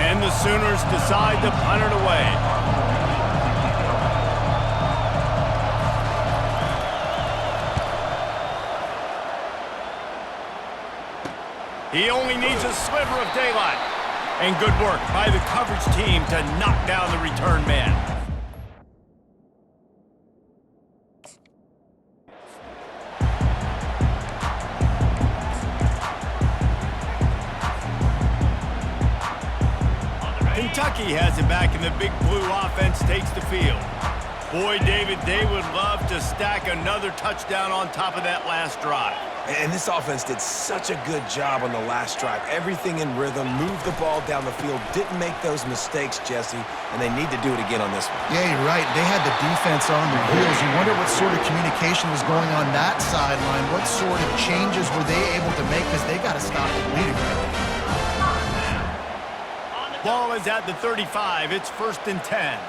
And the Sooners decide to punt it away. He only needs a sliver of daylight. And good work by the coverage team to knock down the return man. Kentucky has it back, and the Big Blue offense takes the field. Boy, David, they would love to stack another touchdown on top of that last drive. And this offense did such a good job on the last drive. Everything in rhythm, moved the ball down the field, didn't make those mistakes, Jesse, and they need to do it again on this one. Yeah, you're right. They had the defense on their heels. You wonder what sort of communication was going on that sideline. What sort of changes were they able to make, because they got to stop the bleeding right now. Ball is at the 35. It's 1st and 10.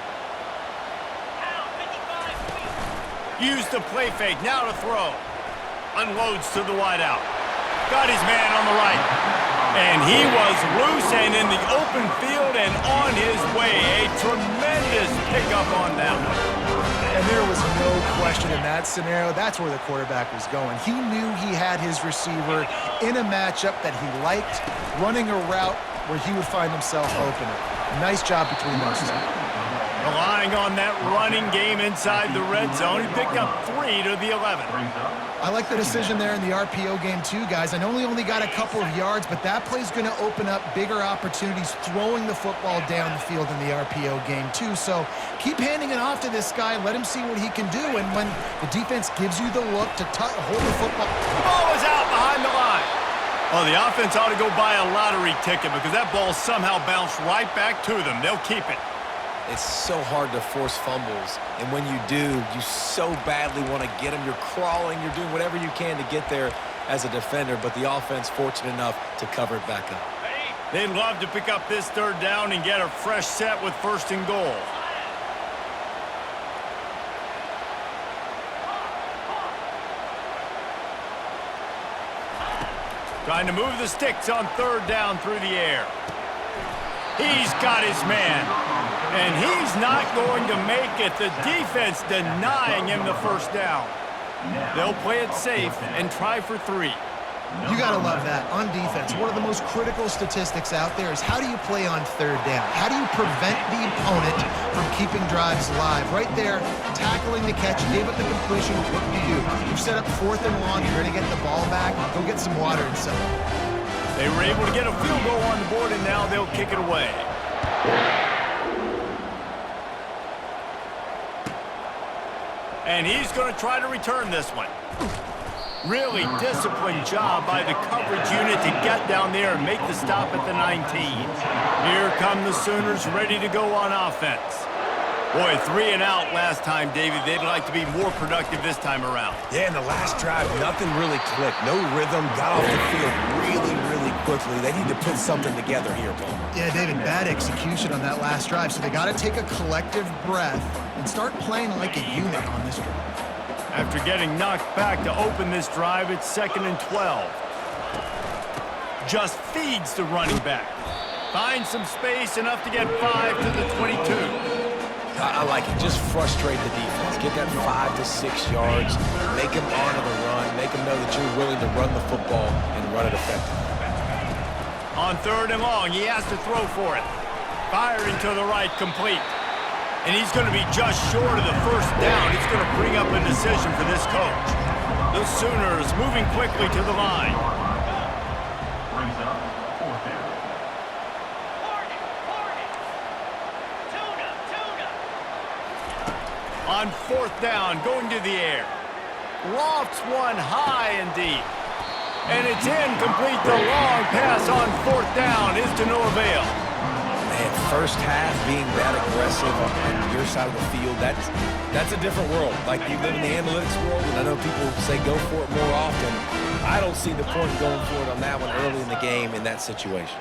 Use the play fake. Now to throw. Unloads to the wideout. Got his man on the right. And he was loose and in the open field and on his way. A tremendous pickup on that one. And there was no question in that scenario. That's where the quarterback was going. He knew he had his receiver in a matchup that he liked, running a route where he would find himself open. Nice job between those two. Relying on that running game inside the red zone. He picked up 3 to the 11. I like the decision there in the RPO game too, guys. I know he only got a couple of yards, but that play's going to open up bigger opportunities throwing the football down the field in the RPO game too. So keep handing it off to this guy. Let him see what he can do. And when the defense gives you the look to hold the football. The ball is out behind the line. Oh, the offense ought to go buy a lottery ticket because that ball somehow bounced right back to them. They'll keep it. It's so hard to force fumbles, and when you do, you so badly want to get them. You're crawling, you're doing whatever you can to get there as a defender, but the offense fortunate enough to cover it back up. They'd love to pick up this 3rd down and get a fresh set with 1st and goal. Trying to move the sticks on 3rd down through the air. He's got his man. And he's not going to make it. The defense denying him the 1st down. They'll play it safe and try for 3. You got to love that. On defense, one of the most critical statistics out there is how do you play on 3rd down? How do you prevent the opponent from keeping drives alive? Right there, tackling the catch, gave up the completion. What do? You set up 4th and long. You're going to get the ball back. Go get some water and settle. They were able to get a field goal on the board, and now they'll kick it away. And he's going to try to return this one. Really disciplined job by the coverage unit to get down there and make the stop at the 19. Here come the Sooners ready to go on offense. Boy, 3 and out last time, David. They'd like to be more productive this time around. Yeah, in the last drive, nothing really clicked. No rhythm, got off the field really quickly. They need to put something together here, Paul. Yeah, David, bad execution on that last drive, so they got to take a collective breath and start playing like a unit on this drive. After getting knocked back to open this drive, it's 2nd and 12. Just feeds the running back. Finds some space, enough to get 5 to the 22. I like it. Just frustrate the defense. Get that 5 to 6 yards. Make them honor the run. Make them know that you're willing to run the football and run it effectively. On 3rd and long, he has to throw for it. Firing to the right, complete. And he's going to be just short of the 1st down. It's going to bring up a decision for this coach. The Sooners moving quickly to the line. Brings up 4th down. On 4th down, going to the air. Lofts one high and deep. And it's incomplete. The long pass on 4th down is to no avail. Man, 1st half being that aggressive on your side of the field, that's a different world. Like, you live in the analytics world, and I know people say go for it more often. I don't see the point of going for it on that one early in the game in that situation.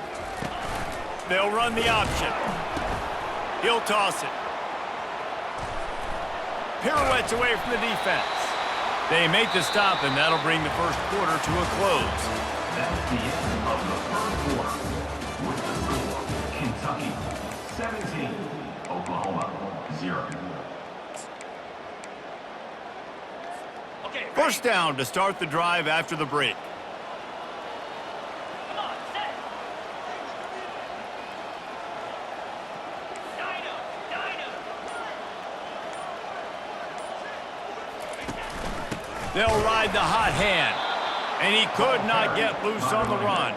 They'll run the option. He'll toss it. Pirouettes away from the defense. They make the stop, and that'll bring the 1st quarter to a close. That's the end of the 1st quarter. With the score, Kentucky 0. First down to start the drive after the break. They'll ride the hot hand, and he could not get loose on the run.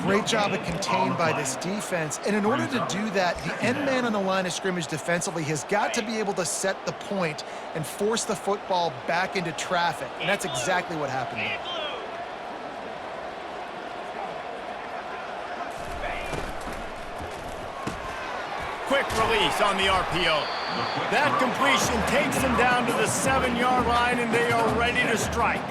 Great job of contained by this defense. And in order to do that, the end man on the line of scrimmage defensively has got to be able to set the point and force the football back into traffic. And that's exactly what happened there. Quick release on the RPO. That completion takes them down to the 7-yard line, and they are ready to strike.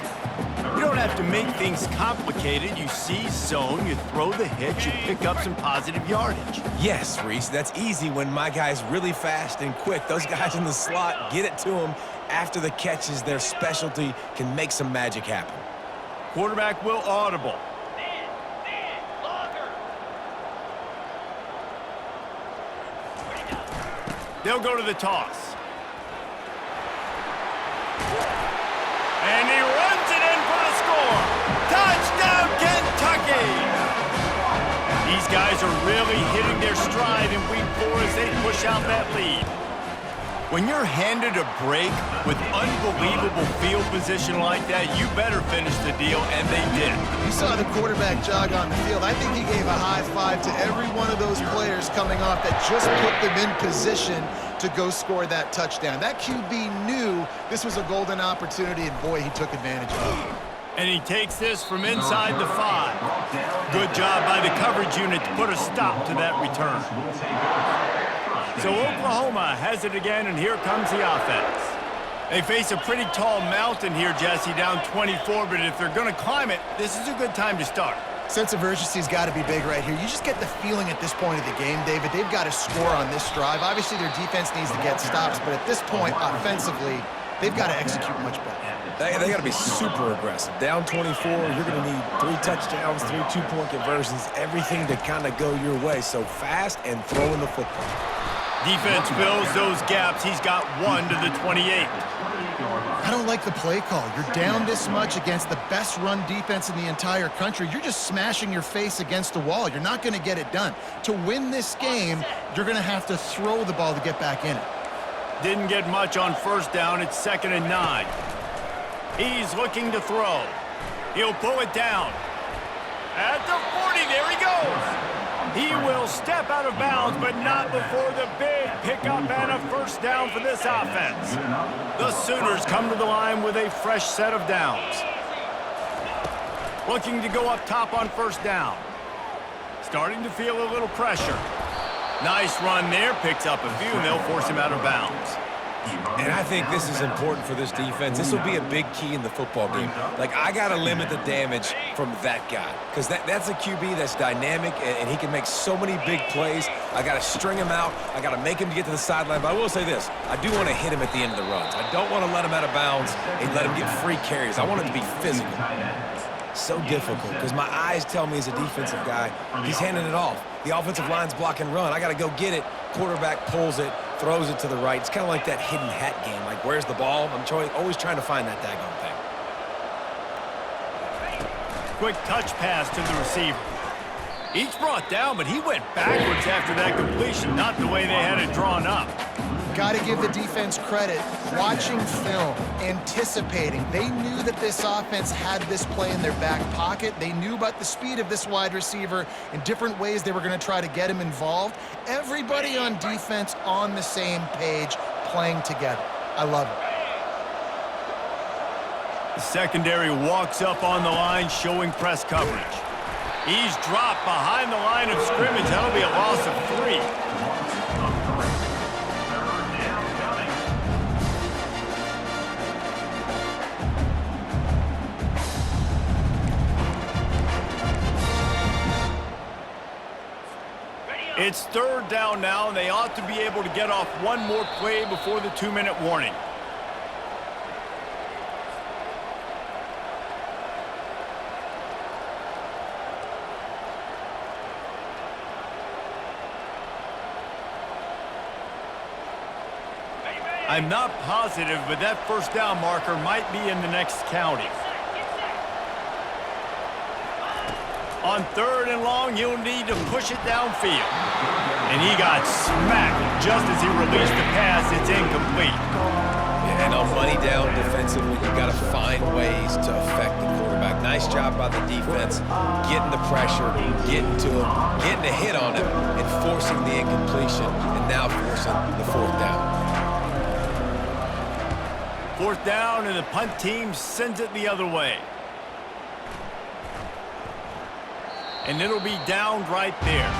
You don't have to make things complicated. You see zone, you throw the hitch, you pick up some positive yardage. Yes, Reese, that's easy when my guy's really fast and quick. Those guys in the slot, get it to them after the catch is their specialty, can make some magic happen. Quarterback will audible. They'll go to the toss. And he runs it in for the score. Touchdown, Kentucky! These guys are really hitting their stride in week 4 as they push out that lead. When you're handed a break with unbelievable field position like that, you better finish the deal, and they did. You saw the quarterback jog on the field. I think he gave a high five to every one of those players coming off that just put them in position to go score that touchdown. That QB knew this was a golden opportunity, and boy, he took advantage of it. And he takes this from inside the 5. Good job by the coverage unit to put a stop to that return. So Oklahoma has it again, and here comes the offense. They face a pretty tall mountain here, Jesse, down 24, but if they're going to climb it, this is a good time to start. Sense of urgency's got to be big right here. You just get the feeling at this point of the game, David, they've got to score on this drive. Obviously, their defense needs to get stops, but at this point, offensively, they've got to execute much better. They got to be super aggressive. Down 24, you're going to need 3 touchdowns, 3 two-point conversions, everything to kind of go your way. So fast and throwing the football. Defense fills those gaps. He's got 1 to the 28. I don't like the play call. You're down this much against the best run defense in the entire country. You're just smashing your face against the wall. You're not going to get it done. To win this game, you're going to have to throw the ball to get back in it. Didn't get much on first down. It's 2nd and 9. He's looking to throw. He'll pull it down. At the 40, there he goes. He will step out of bounds, but not before the big pickup and a first down for this offense. The Sooners come to the line with a fresh set of downs. Looking to go up top on first down. Starting to feel a little pressure. Nice run there, picks up a few, and they'll force him out of bounds. And I think this is important for this defense. This will be a big key in the football game. Like, I got to limit the damage from that guy because that's a QB that's dynamic, and he can make so many big plays. I got to string him out. I got to make him get to the sideline. But I will say this. I do want to hit him at the end of the runs. I don't want to let him out of bounds and let him get free carries. I want it to be physical. So difficult because my eyes tell me as a defensive guy, he's handing it off. The offensive line's block and run. I got to go get it. Quarterback pulls it, throws it to the right. It's kind of like that hidden hat game. Like, where's the ball? I'm always trying to find that daggone thing. Quick touch pass to the receiver. Each brought down, but he went backwards after that completion, not the way they had it drawn up. Got to give the defense credit. Watching film, anticipating. They knew that this offense had this play in their back pocket. They knew about the speed of this wide receiver in different ways they were going to try to get him involved. Everybody on defense on the same page, playing together. I love it. The secondary walks up on the line, showing press coverage. He's dropped behind the line of scrimmage. That'll be a loss of 3. It's 3rd down now, and they ought to be able to get off one more play before the 2-minute warning. I'm not positive, but that first down marker might be in the next county. On 3rd and long, he'll need to push it downfield. And he got smacked just as he released the pass. It's incomplete. Yeah, and on money down defensively, you got to find ways to affect the quarterback. Nice job by the defense, getting the pressure, getting to him, getting a hit on him, and forcing the incompletion, and now forcing the 4th down. 4th down, and the punt team sends it the other way. And it'll be down right there.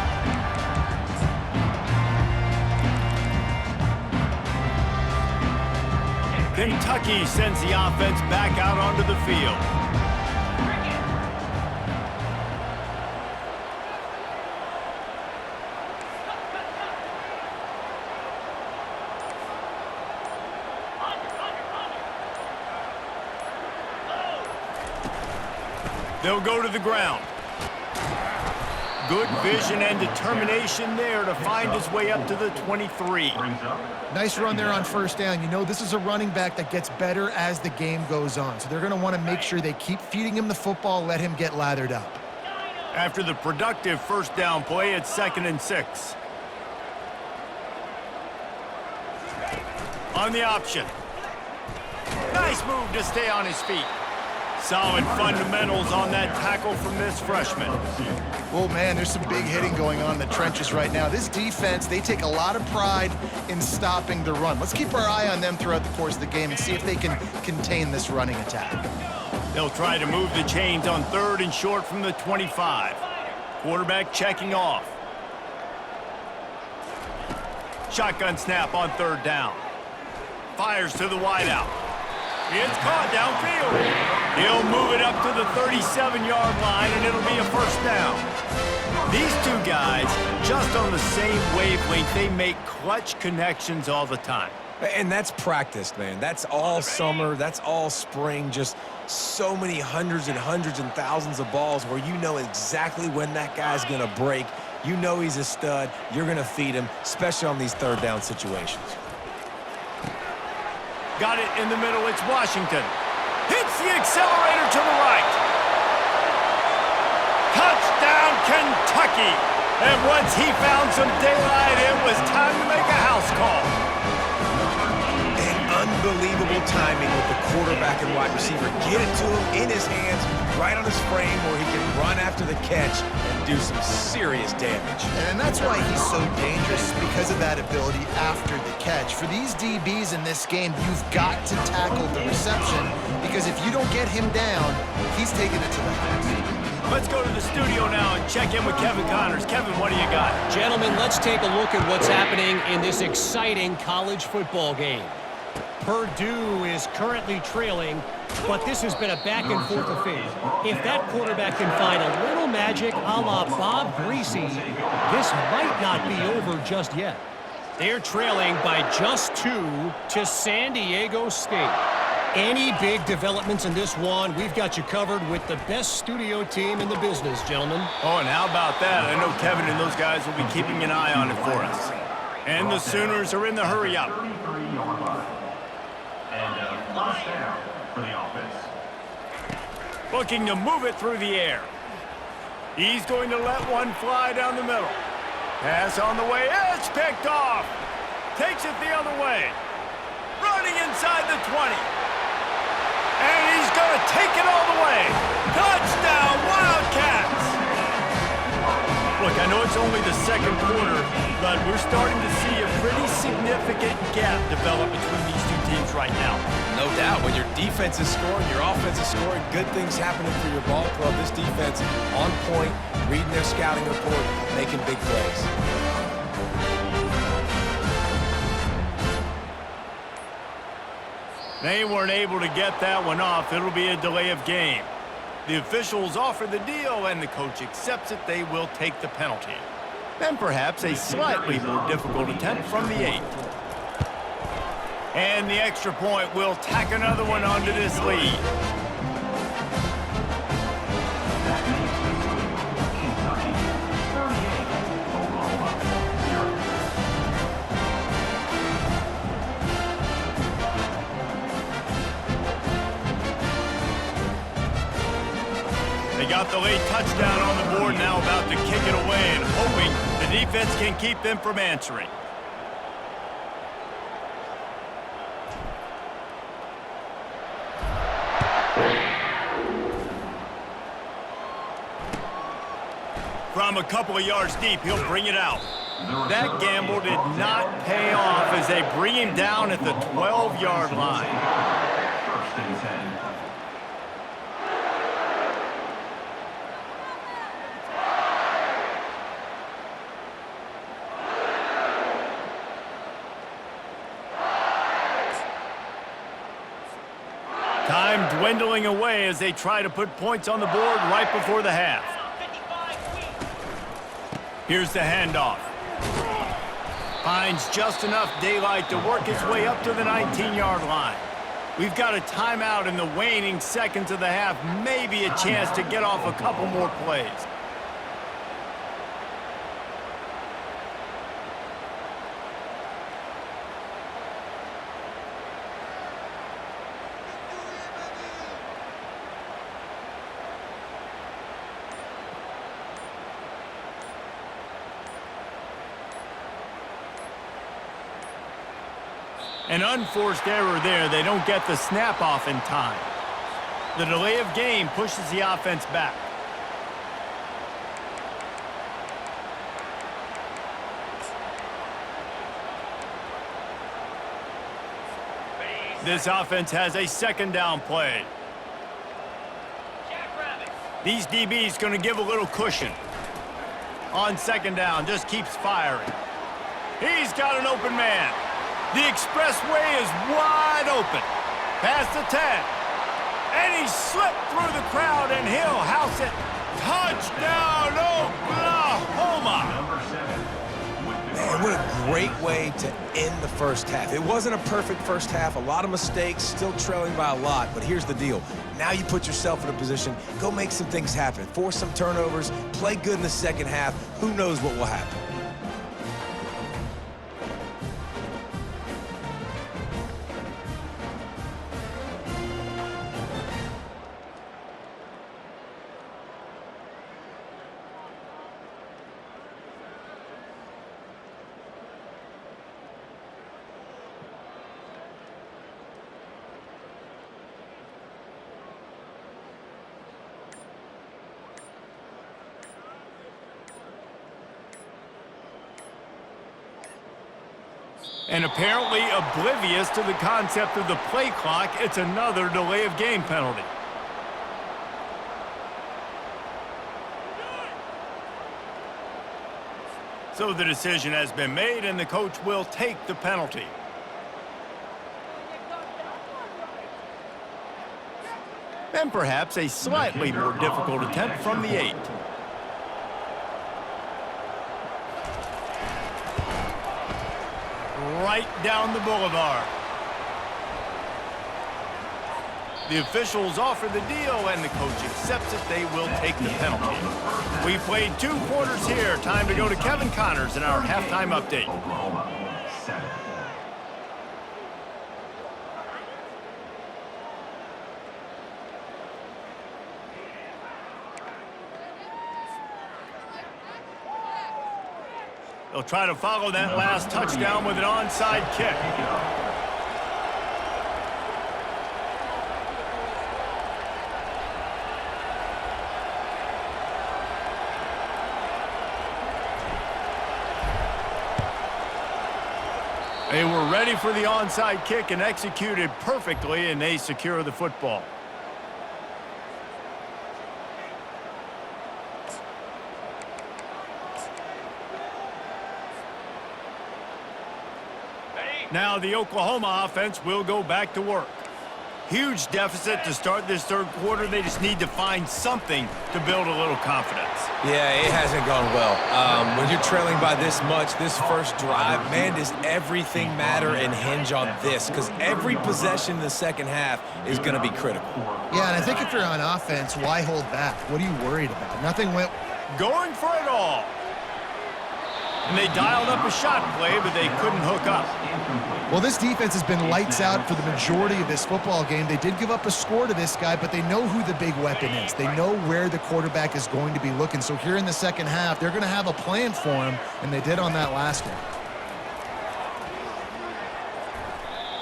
Kentucky sends the offense back out onto the field. They'll go to the ground. Good vision and determination there to find his way up to the 23. Nice run there on 1st down. You know, this is a running back that gets better as the game goes on. So they're going to want to make sure they keep feeding him the football, let him get lathered up. After the productive 1st down play, it's 2nd and 6. On the option. Nice move to stay on his feet. Solid fundamentals on that tackle from this freshman. Well, man, there's some big hitting going on in the trenches right now. This defense, they take a lot of pride in stopping the run. Let's keep our eye on them throughout the course of the game and see if they can contain this running attack. They'll try to move the chains on 3rd and short from the 25. Quarterback checking off. Shotgun snap on 3rd down. Fires to the wideout. It's caught downfield. He'll move it up to the 37-yard line, and it'll be a 1st down. These two guys, just on the same wavelength, they make clutch connections all the time. And that's practice, man. That's all summer. That's all spring. Just so many hundreds and thousands of balls where you know exactly when that guy's going to break. You know he's a stud. You're going to feed him, especially on these 3rd down situations. Got it in the middle. It's Washington. Hits the accelerator to the right. Touchdown, Kentucky. And once he found some daylight, it was time to make a house call. And unbelievable timing with the quarterback and wide receiver. Get it to him in his hands, right on his frame where he can run after the catch and do some serious damage. And that's why he's so dangerous, because of that ability after the catch. For these DBs in this game, you've got to tackle the reception, because if you don't get him down, he's taking it to the house. Let's go to the studio now and check in with Kevin Connors. Kevin, what do you got? Gentlemen, let's take a look at what's happening in this exciting college football game. Purdue is currently trailing, but this has been a back-and-forth affair. If that quarterback can find a little magic a la Bob Greasy, this might not be over just yet. They're trailing by just 2 to San Diego State. Any big developments in this one, we've got you covered with the best studio team in the business, gentlemen. Oh, and how about that? I know Kevin and those guys will be keeping an eye on it for us. And the Sooners are in the hurry-up. And first down for the offense. Looking to move it through the air. He's going to let one fly down the middle. Pass on the way. It's picked off. Takes it the other way. Running inside the 20. And he's going to take it all the way. Touchdown, Wildcats! Look, I know it's only the 2nd quarter, but we're starting to see a pretty significant gap develop between these two teams right now. No doubt. When your defense is scoring, your offense is scoring, good things happening for your ball club. This defense on point, reading their scouting report, making big plays. They weren't able to get that one off. It'll be a delay of game. The officials offer the deal, and the coach accepts it. They will take the penalty. And perhaps a slightly more difficult attempt from the 8. And the extra point will tack another one onto this lead. the late touchdown on the board, now about to kick it away and hoping the defense can keep them from answering. From a couple of yards deep, he'll bring it out. That gamble did not pay off as they bring him down at the 12-yard line. First and 10. Time dwindling away as they try to put points on the board right before the half. Here's the handoff. Finds just enough daylight to work his way up to the 19-yard line. We've got a timeout in the waning seconds of the half, maybe a chance to get off a couple more plays. An unforced error there. They don't get the snap off in time. The delay of game pushes the offense back. This offense has a second down play. These DBs going to give a little cushion. On second down, just keeps firing. He's got an open man. The expressway is wide open. Past the 10. And he slipped through the crowd, and he'll house it. Touchdown, Oklahoma! Man, what a great way to end the first half. It wasn't a perfect first half. A lot of mistakes, still trailing by a lot. But here's the deal. Now you put yourself in a position, go make some things happen. Force some turnovers, play good in the second half. Who knows what will happen? And apparently oblivious to the concept of the play clock, it's another delay of game penalty. So the decision has been made, and the coach will take the penalty. And perhaps a slightly more difficult attempt from the 8. Right down the boulevard. The officials offer the deal, and the coach accepts it. They will take the penalty. We've played 2 quarters here. Time to go to Kevin Connors in our halftime update. Oklahoma, 7. They'll try to follow that last touchdown with an onside kick. They were ready for the onside kick and executed perfectly, and they secure the football. Now the Oklahoma offense will go back to work. Huge deficit to start this third quarter. They just need to find something to build a little confidence. Yeah, it hasn't gone well. When you're trailing by this much, this first drive, man, does everything matter and hinge on this? Because every possession in the second half is going to be critical. Yeah, and I think if you're on offense, why hold back? What are you worried about? Nothing went... Going for it all. And they dialed up a shot play, but they couldn't hook up. Well, this defense has been lights out for the majority of this football game. They did give up a score to this guy, but they know who the big weapon is. They know where the quarterback is going to be looking. So here in the second half, they're going to have a plan for him, and they did on that last one.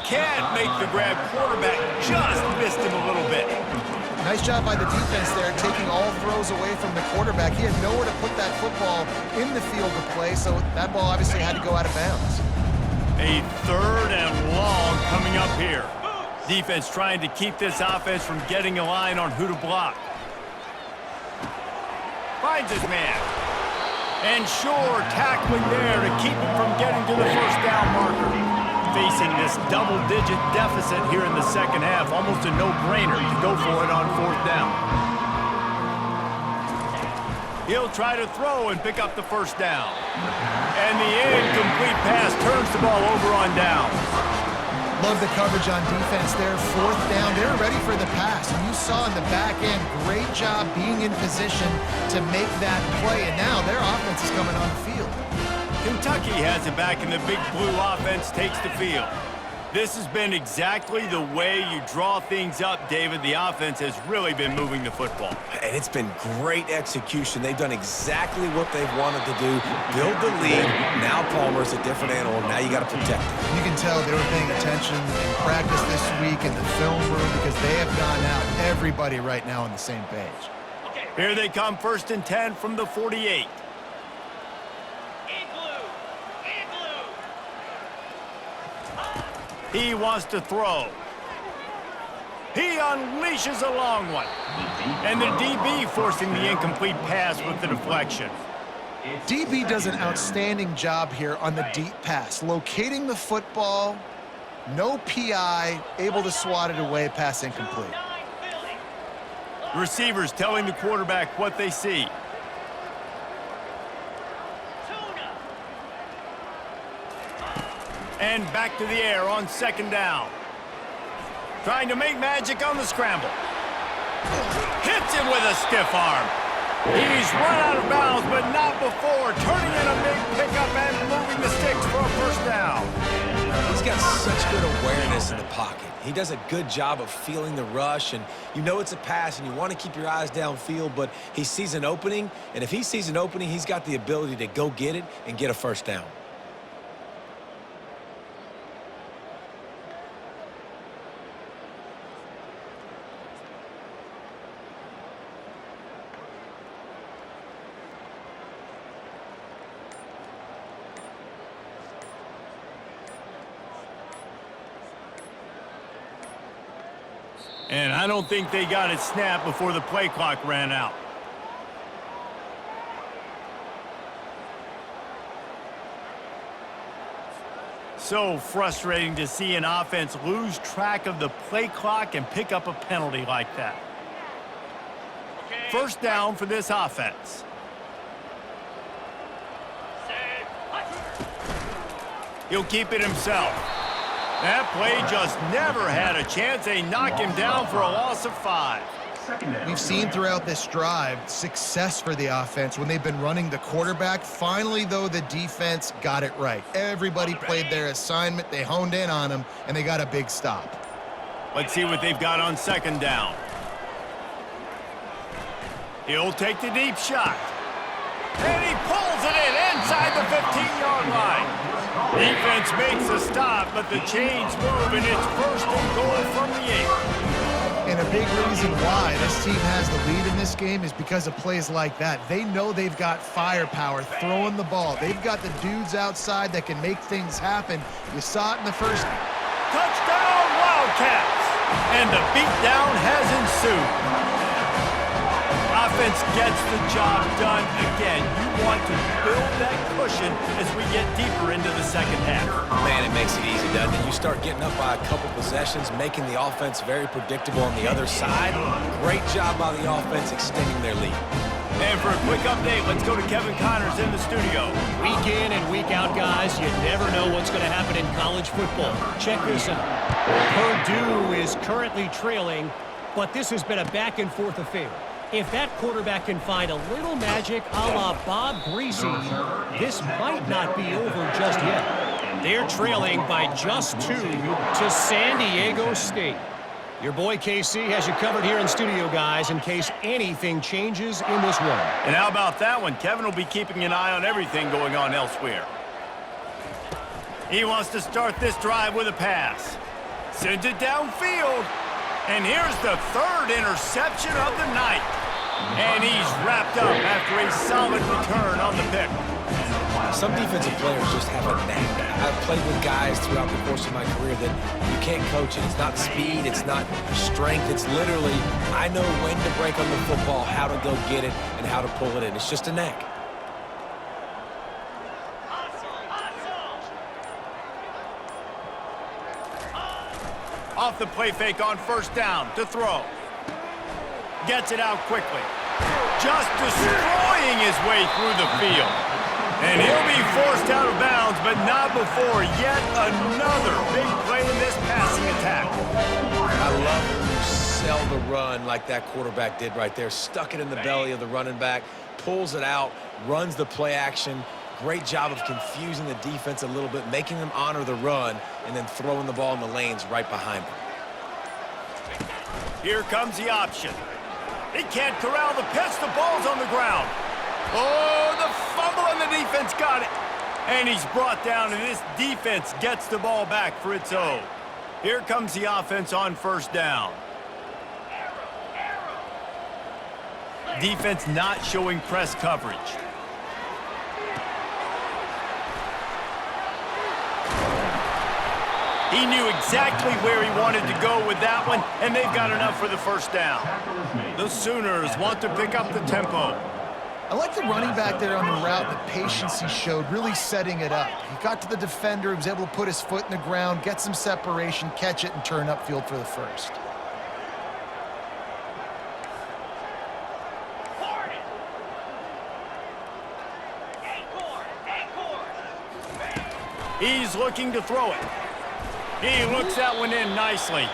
Can't make the grab. Quarterback just missed him a little bit. Nice job by the defense there, taking all throws away from the quarterback. He had nowhere to put that football in the field to play, so that ball obviously had to go out of bounds. A 3rd and long coming up here. Defense trying to keep this offense from getting a line on who to block. Finds his man. And sure, tackling there to keep him from getting to the first down marker. Facing this double-digit deficit here in the second half, almost a no-brainer to go for it on 4th down. He'll try to throw and pick up the first down. And the incomplete pass turns the ball over on downs. Love the coverage on defense there. 4th down, they were ready for the pass. And you saw in the back end, great job being in position to make that play. And now their offense is coming on the field. Kentucky has it back, and the big blue offense takes the field. This has been exactly the way you draw things up, David. The offense has really been moving the football. And it's been great execution. They've done exactly what they've wanted to do. Build the lead. Now Palmer's a different animal. Now you got to protect him. You can tell they were paying attention in practice this week in the film room because they have gone out, everybody right now on the same page. Here they come, 1st and 10 from the 48. He wants to throw. He unleashes a long one. And the DB forcing the incomplete pass with the deflection. DB does an outstanding job here on the deep pass. Locating the football, no PI, able to swat it away, pass incomplete. Receivers telling the quarterback what they see. And back to the air on 2nd down. Trying to make magic on the scramble. Hits him with a stiff arm. He's run out of bounds, but not before. Turning in a big pickup and moving the sticks for a 1st down. He's got such good awareness in the pocket. He does a good job of feeling the rush, and you know it's a pass, and you want to keep your eyes downfield, but he sees an opening, and if he sees an opening, he's got the ability to go get it and get a 1st down. And I don't think they got it snapped before the play clock ran out. So frustrating to see an offense lose track of the play clock and pick up a penalty like that. 1st down for this offense. He'll keep it himself. That play just never had a chance. They knock him down for a loss of 5. We've seen throughout this drive success for the offense when they've been running the quarterback. Finally, though, the defense got it right. Everybody played their assignment. They honed in on them, and they got a big stop. Let's see what they've got on 2nd down. He'll take the deep shot. And he pulls it in inside the 15-yard line. Defense makes a stop, but the chains move, and it's 1st and goal from the 8. And a big reason why this team has the lead in this game is because of plays like that. They know they've got firepower throwing the ball. They've got the dudes outside that can make things happen. You saw it in the first. Touchdown, Wildcats! And the beatdown has ensued. Offense gets the job done again. You want to build that cushion as we get deeper into the second half. Man, it makes it easy, doesn't it? You start getting up by a couple possessions, making the offense very predictable on the other side. Great job by the offense extending their lead. And for a quick update, let's go to Kevin Connors in the studio. Week in and week out, guys, you never know what's going to happen in college football. Check this out. Purdue is currently trailing, but this has been a back-and-forth affair. If that quarterback can find a little magic a la Bob Greasy, this might not be over just yet. They're trailing by just 2 to San Diego State. Your boy KC has you covered here in studio, guys, in case anything changes in this one. And how about that one? Kevin will be keeping an eye on everything going on elsewhere. He wants to start this drive with a pass. Sends it downfield. And here's the 3rd interception of the night. And he's wrapped up after a solid return on the pick. Some defensive players just have a knack. I've played with guys throughout the course of my career that you can't coach it. It's not speed, it's not strength. It's literally, I know when to break on the football, how to go get it, and how to pull it in. It's just a knack. Off the play fake on 1st down to throw. Gets it out quickly. Just destroying his way through the field. And he'll be forced out of bounds, but not before yet another big play in this passing attack. I love when you sell the run like that quarterback did right there. Stuck it in the belly of the running back, pulls it out, runs the play action. Great job of confusing the defense a little bit, making them honor the run, and then throwing the ball in the lanes right behind them. Here comes the option. He can't corral the pitch. The ball's on the ground. Oh, the fumble, and the defense got it. And he's brought down, and this defense gets the ball back for its own. Here comes the offense on 1st down. Defense not showing press coverage. He knew exactly where he wanted to go with that one, and they've got enough for the 1st down. The Sooners want to pick up the tempo. I like the running back there on the route, the patience he showed, really setting it up. He got to the defender, he was able to put his foot in the ground, get some separation, catch it, and turn upfield for the 1st. He's looking to throw it. He looks that one in nicely.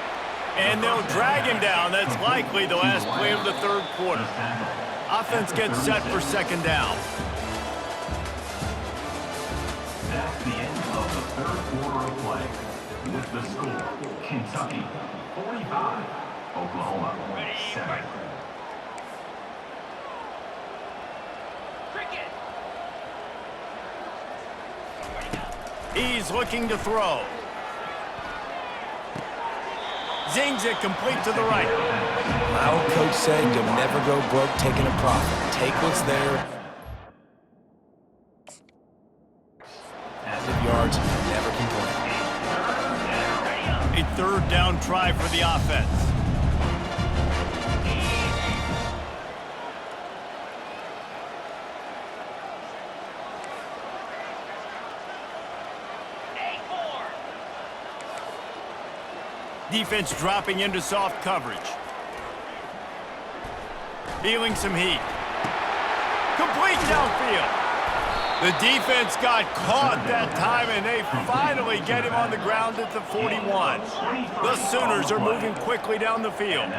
And they'll drag him down. That's likely the last play of the 3rd quarter. Offense gets set for 2nd down. That's the end of the 3rd quarter of play. With the score, Kentucky 45, Oklahoma 7. He's looking to throw. Zings it complete to the right. My old coach said you'll never go broke taking a profit. Take what's there. Yards, never complain. A 3rd down try for the offense. Defense dropping into soft coverage. Feeling some heat. Complete downfield. The defense got caught that time, and they finally get him on the ground at the 41. The Sooners are moving quickly down the field.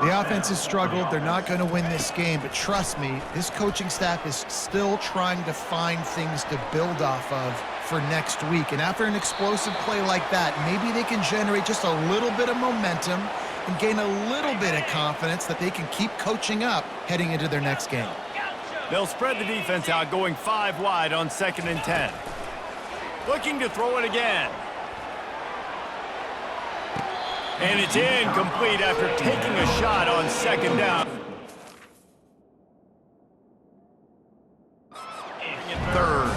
The offense has struggled. They're not going to win this game, but trust me, this coaching staff is still trying to find things to build off of for next week. And after an explosive play like that, maybe they can generate just a little bit of momentum and gain a little bit of confidence that they can keep coaching up heading into their next game. They'll spread the defense out, going 5 wide on 2nd and 10. Looking to throw it again. And it's incomplete after taking a shot on 2nd down. 3rd.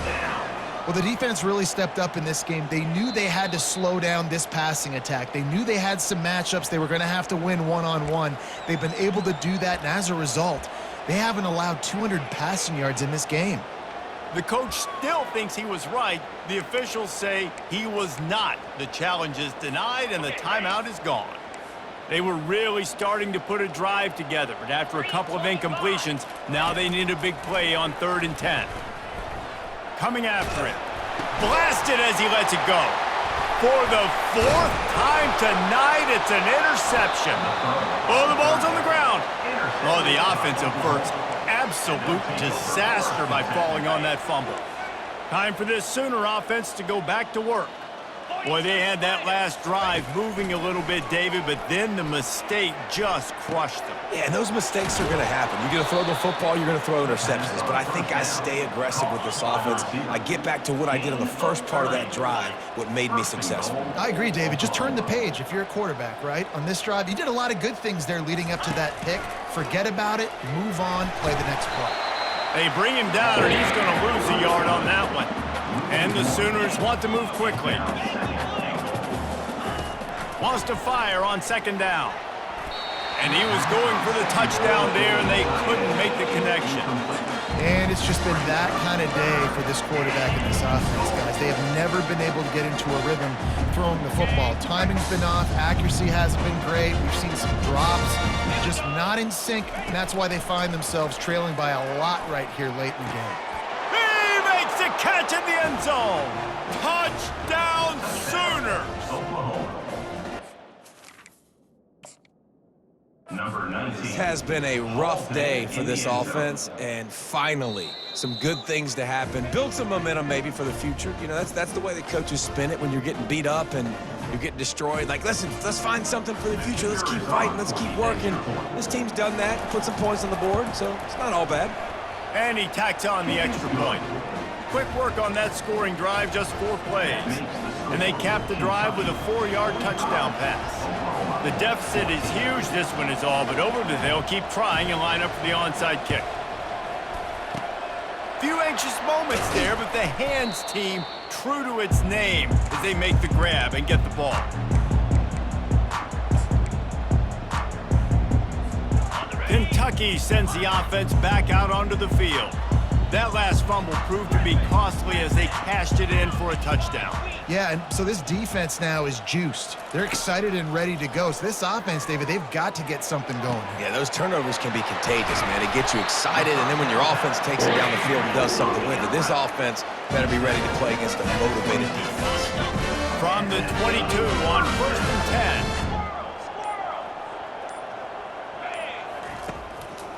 Well, the defense really stepped up in this game. They knew they had to slow down this passing attack. They knew they had some matchups they were going to have to win one-on-one. They've been able to do that, and as a result, they haven't allowed 200 passing yards in this game. The coach still thinks he was right. The officials say he was not. The challenge is denied, and the timeout is gone. They were really starting to put a drive together, but after a couple of incompletions, now they need a big play on 3rd and 10. Coming after it. Blasted as he lets it go. For the fourth time tonight, it's an interception. Oh, the ball's on the ground. Oh, the offense averts absolute disaster by falling on that fumble. Time for this Sooner offense to go back to work. Boy, they had that last drive moving a little bit, David, but then the mistake just crushed them. Yeah, and those mistakes are going to happen. You're going to throw the football, you're going to throw interceptions, but I think I stay aggressive with this offense. I get back to what I did on the first part of that drive, what made me successful. I agree, David. Just turn the page if you're a quarterback, right? On this drive, you did a lot of good things there leading up to that pick. Forget about it, move on, play the next play. They bring him down, and he's going to lose a yard on that one. And the Sooners want to move quickly. Wants to fire on second down. And he was going for the touchdown there, and they couldn't make the connection. And it's just been that kind of day for this quarterback in this offense, guys. They have never been able to get into a rhythm throwing the football. Timing's been off. Accuracy hasn't been great. We've seen some drops, just not in sync. And that's why they find themselves trailing by a lot right here late in the game. He makes a catch in the end zone. Touchdown, Sooners. Number 19. This has been a rough day for this offense, and finally, some good things to happen. Build some momentum maybe for the future. You know, that's the way the coaches spin it when you're getting beat up and you're getting destroyed. Like, listen, let's find something for the future. Let's keep fighting. Let's keep working. This team's done that, put some points on the board, so it's not all bad. And he tacks on the extra point. Quick work on that scoring drive, just 4 plays. And they cap the drive with a 4-yard touchdown pass. The deficit is huge, this one is all, but over the they'll keep trying and line up for the onside kick. Few anxious moments there, but the hands team true to its name as they make the grab and get the ball. Kentucky sends the offense back out onto the field. That last fumble proved to be costly as they cashed it in for a touchdown. Yeah, and so this defense now is juiced. They're excited and ready to go. So this offense, David, they've got to get something going. Yeah, those turnovers can be contagious, man. They get you excited, and then when your offense takes it down the field and does something with it, this offense better be ready to play against a motivated defense. From the 22 on 1st and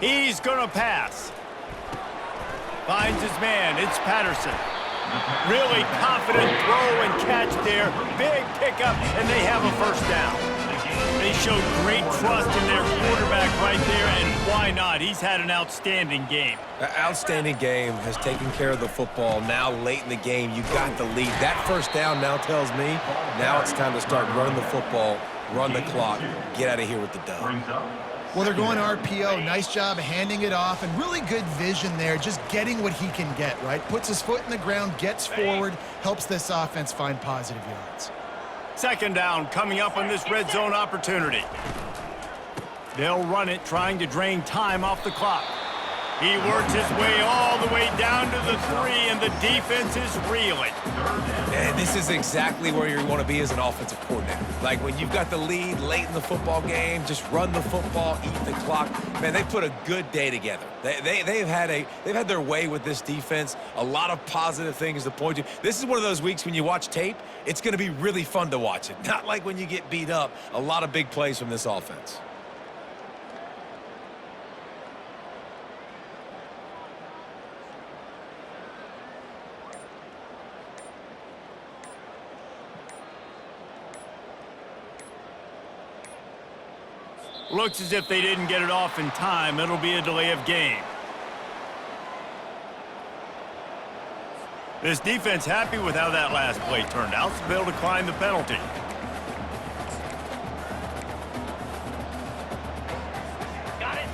10. He's going to pass. Finds his man. It's Patterson. Really confident throw and catch there. Big pickup, and they have a first down. They showed great trust in their quarterback right there, and why not? He's had an outstanding game. An outstanding game, has taken care of the football. Now late in the game, you got the lead. That first down now tells me now it's time to start running the football, run the clock, get out of here with the dub. Well, they're going RPO. Nice job handing it off, and really good vision there, just getting what he can get, right? Puts his foot in the ground, gets forward, helps this offense find positive yards. Second down coming up on this red zone opportunity. They'll run it, trying to drain time off the clock. He works his way all the way down to the 3, and the defense is reeling. And this is exactly where you want to be as an offensive coordinator. Like when you've got the lead late in the football game, just run the football, eat the clock. Man, they put a good day together. They've had their way with this defense. A lot of positive things to point to. This is one of those weeks when you watch tape, it's going to be really fun to watch it. Not like when you get beat up. A lot of big plays from this offense. Looks as if they didn't get it off in time. It'll be a delay of game. This defense happy with how that last play turned out, so they'll decline the penalty.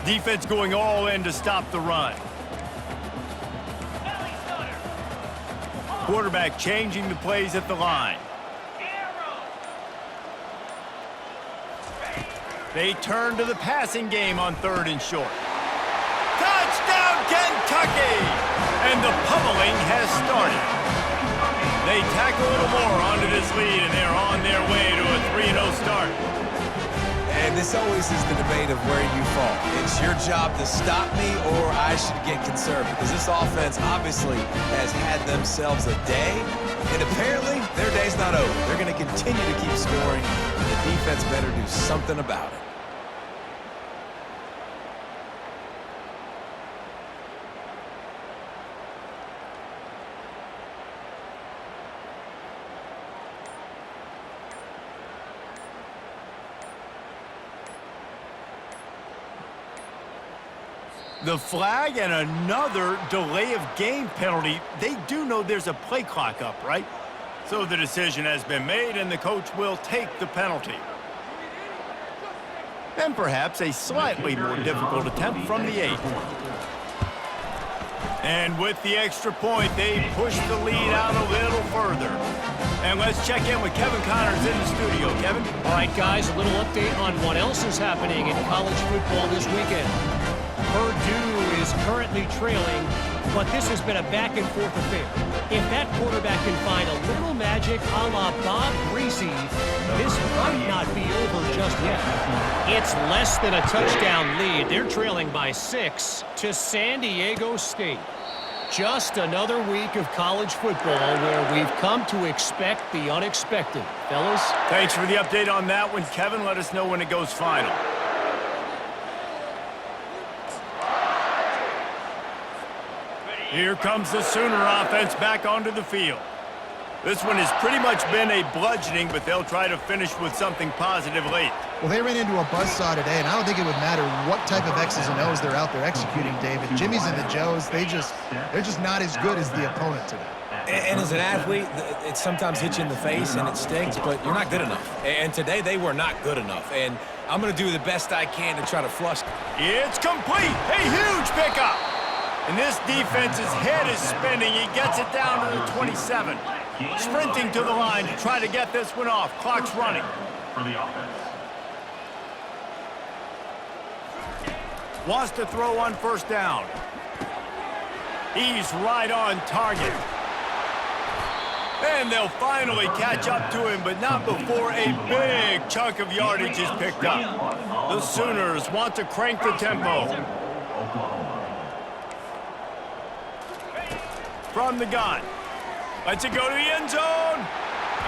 Defense going all in to stop the run. Quarterback changing the plays at the line. They turn to the passing game on 3rd and short. Touchdown, Kentucky! And the pummeling has started. They tack a little more onto this lead, and they're on their way to a 3-0 start. And this always is the debate of where you fall. It's your job to stop me or I should get conservative. Because this offense obviously has had themselves a day. And apparently, their day's not over. They're going to continue to keep scoring. And the defense better do something about it. The flag and another delay of game penalty. They do know there's a play clock up, right? So the decision has been made, and the coach will take the penalty. And perhaps a slightly more difficult attempt from the 8. And with the extra point, they push the lead out a little further. And let's check in with Kevin Connors in the studio. Kevin? All right, guys, a little update on what else is happening in college football this weekend. Purdue is currently trailing, but this has been a back-and-forth affair. If that quarterback can find a little magic a la Bob Greasy, this might not be over just yet. It's less than a touchdown lead. They're trailing by 6 to San Diego State. Just another week of college football where we've come to expect the unexpected. Fellas? Thanks for the update on that one, Kevin. Let us know when it goes final. Here comes the Sooner offense back onto the field. This one has pretty much been a bludgeoning, but they'll try to finish with something positive late. Well, they ran into a buzzsaw today, and I don't think it would matter what type of X's and O's they're out there executing, David. Jimmy's and the Joes, they're just not as good as the opponent today. And as an athlete, it sometimes hits you in the face and it stings, but you're not good enough. And today they were not good enough. And I'm going to do the best I can to try to flush. It's complete. A huge pickup. And this defense's head is spinning. He gets it down to the 27. Sprinting to the line to try to get this one off. Clock's running. For the offense. Wants to throw on first down. He's right on target. And they'll finally catch up to him, but not before a big chunk of yardage is picked up. The Sooners want to crank the tempo. From the gun. Lets it go to the end zone.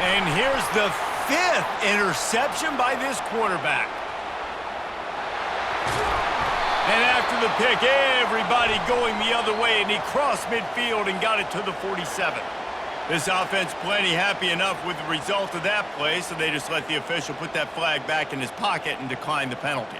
And here's the 5th interception by this quarterback. And after the pick, everybody going the other way, and he crossed midfield and got it to the 47. This offense plenty happy enough with the result of that play, so they just let the official put that flag back in his pocket and decline the penalty.